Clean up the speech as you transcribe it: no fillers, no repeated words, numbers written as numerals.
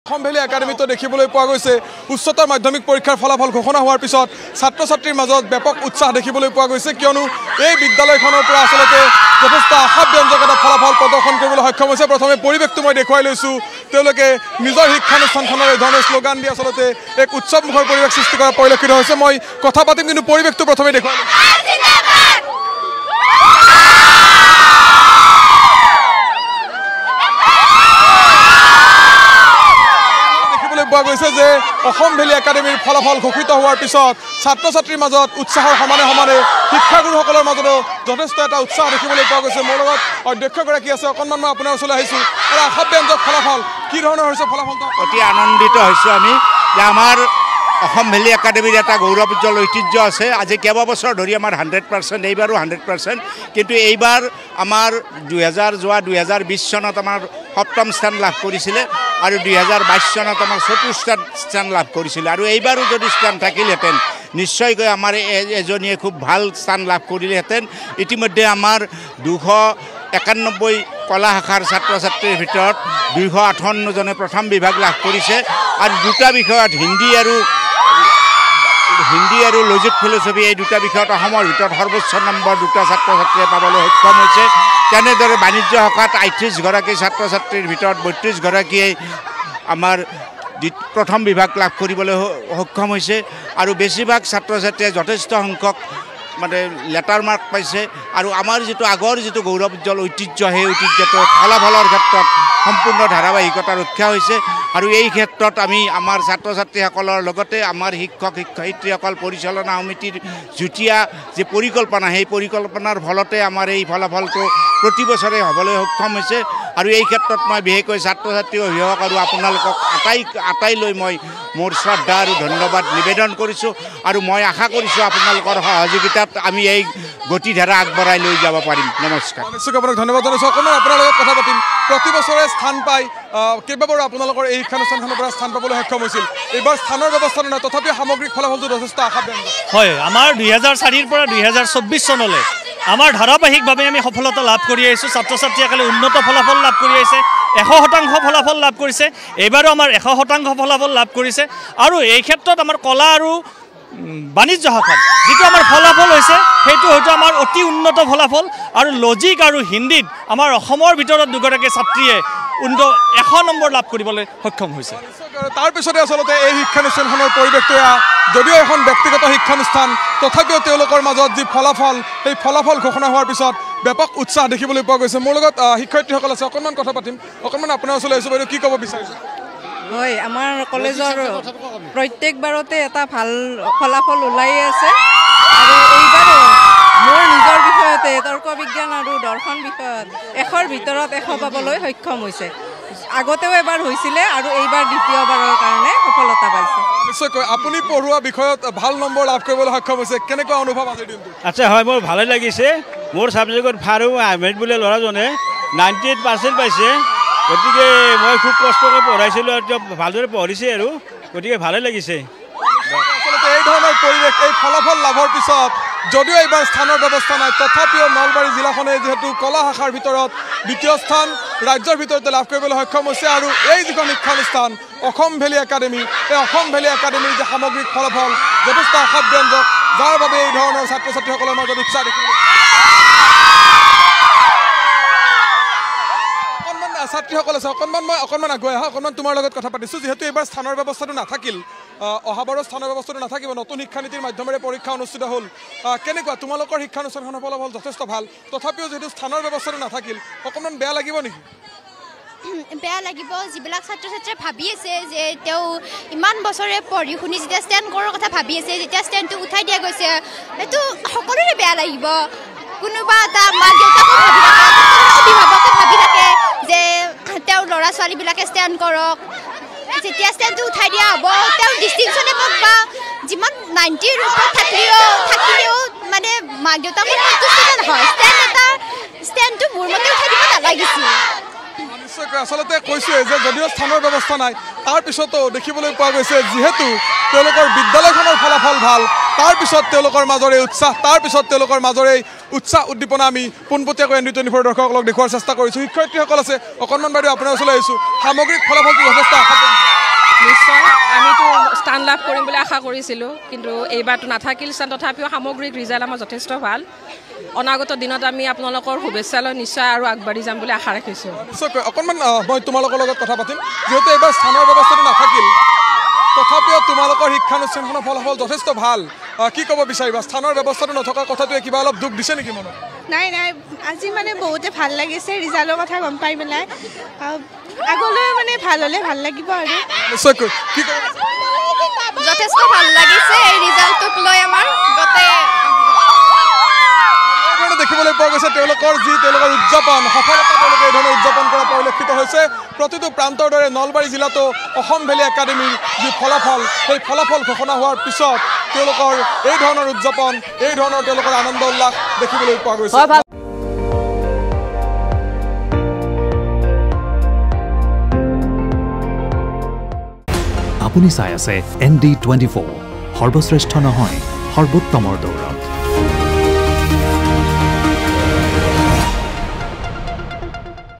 Assam valley একাডেমিতো দেখিবলৈ পোৱা গৈছে উচ্চতৰ মাধ্যমিক পৰীক্ষাৰ ফলাফল ঘোষণা হোৱাৰ পিছত ছাত্ৰ ছাত্ৰীৰ মাজত ব্যাপক উৎসাহ দেখিবলৈ পোৱা গৈছে কিয়নো এই বিদ্যালয়খনৰ পৰা আসলতে যথেষ্ট আশাব্যঞ্জক এটা ফলাফল প্ৰদৰ্শন কৰিবলৈ সক্ষম হৈছে। প্ৰথমে পৰিৱেশটো মই দেখুৱাই লৈছোঁ, তেওঁলোকে নিজৰ শিক্ষানুষ্ঠানখনৰ এই ধৰণৰ শ্লোগান দি আসলতে এক উৎসৱমুখৰ পৰিৱেশ সৃষ্টি কৰা পৰিলক্ষিত হৈছে। মই কথা পাতিম কিন্তু পৰিৱেশটো প্ৰথমে দেখুৱাই পোৱা গৈছে যে অসম ভেলী একাডেমিৰ ফলাফল ঘোষিত হোৱাৰ পিছত ছাত্ৰ ছাত্ৰীৰ মাজত উৎসাহৰ সমানে সমানে শিক্ষাগুৰুসকলৰ মাজতো যথেষ্ট এটা উৎসাহ দেখিবলৈ পোৱা গৈছে। মোৰ লগত অধ্যক্ষগৰাকী আছে, অকণমান মই আপোনাৰ ওচৰলৈ আহিছোঁ। এটা আশাব্যঞ্জক ফলাফল, কি ধৰণৰ হৈছে ফলাফলটো? অতি আনন্দিত হৈছোঁ আমি যে আমাৰ অসম ভেলী একাডেমিৰ এটা গৌৰৱোজ্জ্বল ঐতিহ্য আছে। আজি কেইবাবছৰ ধৰি আমাৰ 100%, এইবাৰো 100%, কিন্তু এইবাৰ আমাৰ 2020 চনত আমাৰ সপ্তম স্থান লাভ কৰিছিলে আৰু 2022 চনত আমাৰ চতুৰ্থ স্থান লাভ কৰিছিলে আৰু এইবাৰো যদি স্থান থাকিলহেঁতেন নিশ্চয়কৈ আমাৰ এজনীয়ে খুব ভাল স্থান লাভ কৰিলেহেঁতেন। ইতিমধ্যে আমাৰ 291 কলা শাখাৰ ছাত্ৰ ছাত্ৰীৰ ভিতৰত 258জনে প্ৰথম বিভাগ লাভ কৰিছে আৰু দুটা বিষয়ত হিন্দী আৰু লজিক ফিলচফি এই দুটা বিষয়ত অসমৰ ভিতৰত সৰ্বোচ্চ নম্বৰ দুটা ছাত্ৰ ছাত্ৰীয়ে পাবলৈ সক্ষম হৈছে। তেনেদৰে বাণিজ্য শাখাত 38গৰাকী ছাত্ৰ ছাত্ৰীৰ ভিতৰত 32গৰাকীয়ে আমাৰ প্ৰথম বিভাগ লাভ কৰিবলৈ সক্ষম হৈছে আৰু বেছিভাগ ছাত্ৰ ছাত্ৰীয়ে যথেষ্ট সংখ্যক লেটাৰ মাৰ্ক পাইছে আৰু আমাৰ যিটো আগৰ যিটো গৌৰৱোজ্জ্বল ঐতিহ্য সেই ঐতিহ্যটো ফলাফলৰ ক্ষেত্ৰত সম্পূৰ্ণ ধাৰাবাহিকতা ৰক্ষা হৈছে আৰু এই ক্ষেত্ৰত আমি আমাৰ ছাত্ৰ ছাত্ৰীসকলৰ লগতে আমাৰ শিক্ষক শিক্ষয়িত্ৰীসকল পৰিচালনা সমিতিৰ যুটীয়া যি পৰিকল্পনা সেই পৰিকল্পনাৰ ফলতে আমাৰ এই ফলাফলটো প্ৰতি বছৰে হ'বলৈ সক্ষম হৈছে আৰু এই ক্ষেত্ৰত মই বিশেষকৈ ছাত্ৰ ছাত্ৰী অভিভাৱক আৰু আপোনালোকক আটাইলৈ মই মোৰ শ্ৰদ্ধা আৰু ধন্যবাদ নিবেদন কৰিছোঁ আৰু মই আশা কৰিছোঁ আপোনালোকৰ সহযোগিতাত আমি এই গতিধাৰা আগবঢ়াই লৈ যাব পাৰিম। নমস্কাৰ। নিশ্চয় আপোনাক ধন্যবাদ জনাইছোঁ। অকণমান আপোনাৰ লগত কথা পাতিম। প্ৰতি বছৰে স্থান পাই কেইবাবাৰো আপোনালোকৰ এই শিক্ষানুষ্ঠানখনৰ পৰা স্থান পাবলৈ সক্ষম হৈছিল। এইবাৰ স্থানৰ ব্যৱস্থা নাই, তথাপিও সামগ্ৰিক ফলাফলটো যথেষ্ট আশাব্যঞ্জক। হয়, আমাৰ 2004 পৰা 2024 চনলৈ আমাৰ ধাৰাবাহিকভাৱে আমি সফলতা লাভ কৰি আহিছোঁ। ছাত্ৰ ছাত্ৰীসকলে উন্নত ফলাফল লাভ কৰি আহিছে, 100% ফলাফল লাভ কৰিছে। এইবাৰো আমাৰ 100% ফলাফল লাভ কৰিছে আৰু এই ক্ষেত্ৰত আমাৰ কলা আৰু বাণিজ্য শাখাত যিটো আমাৰ ফলাফল হৈছে সেইটো হয়তো আমাৰ অতি উন্নত ফলাফল আৰু লজিক আৰু হিন্দীত আমাৰ অসমৰ ভিতৰত দুগৰাকী ছাত্ৰীয়ে 100 নম্বৰ লাভ কৰিবলৈ সক্ষম হৈছে। তাৰপিছতে আচলতে এই শিক্ষানুষ্ঠানখনৰ পৰিৱেশটো যদিও এখন ব্যক্তিগত শিক্ষানুষ্ঠান তথাপিও তেওঁলোকৰ মাজত যি ফলাফল সেই ফলাফল ঘোষণা হোৱাৰ পিছত ব্যাপক উৎসাহ দেখিবলৈ পোৱা গৈছে। মোৰ লগত শিক্ষয়িত্ৰীসকল আছে, অকণমান কথা পাতিম। অকণমান আপোনাৰ ওচৰলৈ আহিছোঁ বাইদেউ, কি ক'ব বিচাৰিছে? হয়, আমাৰ কলেজৰ প্ৰত্যেকবাৰতে এটা ভাল ফলাফল ওলাই আছে আৰু এইবাৰো মোৰ নিজৰ বিষয়তে তৰ্ক বিজ্ঞান আৰু দৰ্শন বিষয়ত 100ৰ ভিতৰত 100 পাবলৈ সক্ষম হৈছে। আগতেও এবাৰ হৈছিলে আৰু এইবাৰ দ্বিতীয়বাৰৰ কাৰণে সফলতা পাইছে। নিশ্চয়কৈ আপুনি পঢ়োৱা বিষয়ত ভাল নম্বৰ লাভ কৰিবলৈ সক্ষম হৈছে, কেনেকুৱা অনুভৱ আজিৰ দিনটো? আচ্ছা, হয়, মোৰ ভালেই লাগিছে। মোৰ ছাবজেক্টত ফাৰুক আহমেদ বোলে ল'ৰাজনে 98% পাইছে, গতিকে মই খুব কষ্ট কৰি পঢ়াইছিলোঁ আৰু তেওঁ ভালদৰে পঢ়িছে আৰু গতিকে ভালেই লাগিছে। আচলতে এই ধৰণৰ পৰিৱেশ, এই ফলাফল লাভৰ পিছত যদিও এইবাৰ স্থানৰ ব্যৱস্থা নাই তথাপিও নলবাৰী জিলাখনে যিহেতু কলা শাখাৰ ভিতৰত দ্বিতীয় স্থান ৰাজ্যৰ ভিতৰতে লাভ কৰিবলৈ সক্ষম হৈছে আৰু এই যিখন শিক্ষানুষ্ঠান অসম ভেলী একাডেমি, এই অসম ভেলী একাডেমিৰ যে সামগ্ৰিক ফলাফল যথেষ্ট আশাব্যঞ্জক, যাৰ বাবে এই ধৰণৰ ছাত্ৰ ছাত্ৰীসকলৰ মাজত উৎসাহ দেখিবলৈ ছাত্ৰীসকল আছে। অকণমান আগুৱাই আহা, অকণমান তোমাৰ লগত কথা পাতিছোঁ। যিহেতু এইবাৰ স্থানৰ ব্যৱস্থাটো নাথাকিল, অহাবাৰৰ স্থানৰ ব্যৱস্থাটো নাথাকিব, নতুন শিক্ষানীতিৰ মাধ্যমেৰে পৰীক্ষা অনুষ্ঠিত হ'ল, কেনেকুৱা তোমালোকৰ শিক্ষানুষ্ঠানখনৰ ফলাফল? যথেষ্ট ভাল, তথাপিও যিহেতু স্থানৰ ব্যৱস্থাটো নাথাকিল অকণমান বেয়া লাগিব নেকি? বেয়া লাগিব। যিবিলাক ছাত্ৰ ছাত্ৰীয়ে ভাবি আছে যে তেওঁ ইমান বছৰে পঢ়ি শুনি যেতিয়া ষ্টেণ্ড কৰাৰ কথা ভাবি আছে, যেতিয়া ষ্টেণ্ডটো উঠাই দিয়া গৈছে সেইটো সকলোৰে বেয়া লাগিব। কোনোবা এটা মাক দেউতাকো ভাবি থাকে, অভিভাৱকে ভাবি থাকে যে তেওঁৰ ল'ৰা ছোৱালীবিলাকে ষ্টেণ্ড কৰক, যেতিয়া ষ্টেণ্ডটো উঠাই দিয়া হ'ব তেওঁ ডিষ্টিংশ্যনে পাওক বা যিমান 90ৰ ওপৰত থাকিলেও মানে মাক দেউতাকৰ সন্তুষ্ট নহয়। ষ্টেণ্ডটো মোৰ মতে উঠাই দিব নালাগিছিল। নিশ্চয়কৈ আচলতে কৈছোঁৱে যে যদিও স্থানৰ ব্যৱস্থা নাই তাৰপিছতো দেখিবলৈ পোৱা গৈছে যিহেতু তেওঁলোকৰ বিদ্যালয়খনৰ ফলাফল ভাল, তাৰপিছত তেওঁলোকৰ মাজৰে উৎসাহ উদ্দীপনা আমি পোনপটীয়াকৈ ND24 দৰ্শকসকলক দেখুওৱাৰ চেষ্টা কৰিছোঁ। শিক্ষয়িত্ৰীসকল আছে, অকণমান বাইদেউ আপোনাৰ ওচৰলৈ আহিছোঁ। সামগ্ৰিক ফলাফলটো যথেষ্ট আশাব্যঞ্জক। লাভ কৰিম বুলি আশা কৰিছিলোঁ, কিন্তু এইবাৰটো নাথাকিল। তথাপিও সামগ্ৰিক ৰিজাল্ট আমাৰ যথেষ্ট ভাল। অনাগত দিনত আমি আপোনালোকৰ শুভেচ্ছা লৈ নিশ্চয় আৰু আগবাঢ়ি যাম বুলি আশা ৰাখিছোঁ। অকণমান মই তোমালোকৰ লগত কথা পাতিম। যিহেতু এইবাৰ স্থানৰ ব্যৱস্থাটো নাথাকিল, তথাপিও তোমালোকৰ শিক্ষানুষ্ঠানখনৰ ফলাফল যথেষ্ট ভাল। কি ক'ব বিচাৰিবা? স্থানৰ ব্যৱস্থাটো নথকাৰ কথাটোৱে কিবা অলপ দুখ দিছে নেকি মনত? নাই নাই, আজি মানে বহুতে ভাল লাগিছে ৰিজাল্টৰ কথা গম পাই পেলাই। আগলৈ মানে ভাল হ'লে ভাল লাগিব আৰু নিশ্চয়কৈ। কি ক'ব? যথেষ্ট ভাল লাগিছে এই ৰিজাল্টটোক লৈ। আমাৰ গোটেই দেখিবলৈ পোৱা গৈছে তেওঁলোকৰ উদযাপন, সফলতা তেওঁলোকে এই ধৰণে উদযাপন কৰা পৰিলক্ষিত হৈছে। প্ৰতিটো প্ৰান্তৰ দৰে নলবাৰী জিলাতো অসম ভেলী একাডেমীৰ যি ফলাফল, সেই ফলাফল ঘোষণা হোৱাৰ পিছত তেওঁলোকৰ এই ধৰণৰ উদযাপন, এই ধৰণৰ তেওঁলোকৰ আনন্দ উল্লাস দেখিবলৈ পোৱা গৈছে। আপুনি চাই আছে ND24, সৰ্বশ্ৰেষ্ঠ নহয় সৰ্বোত্তমৰ দৌৰ।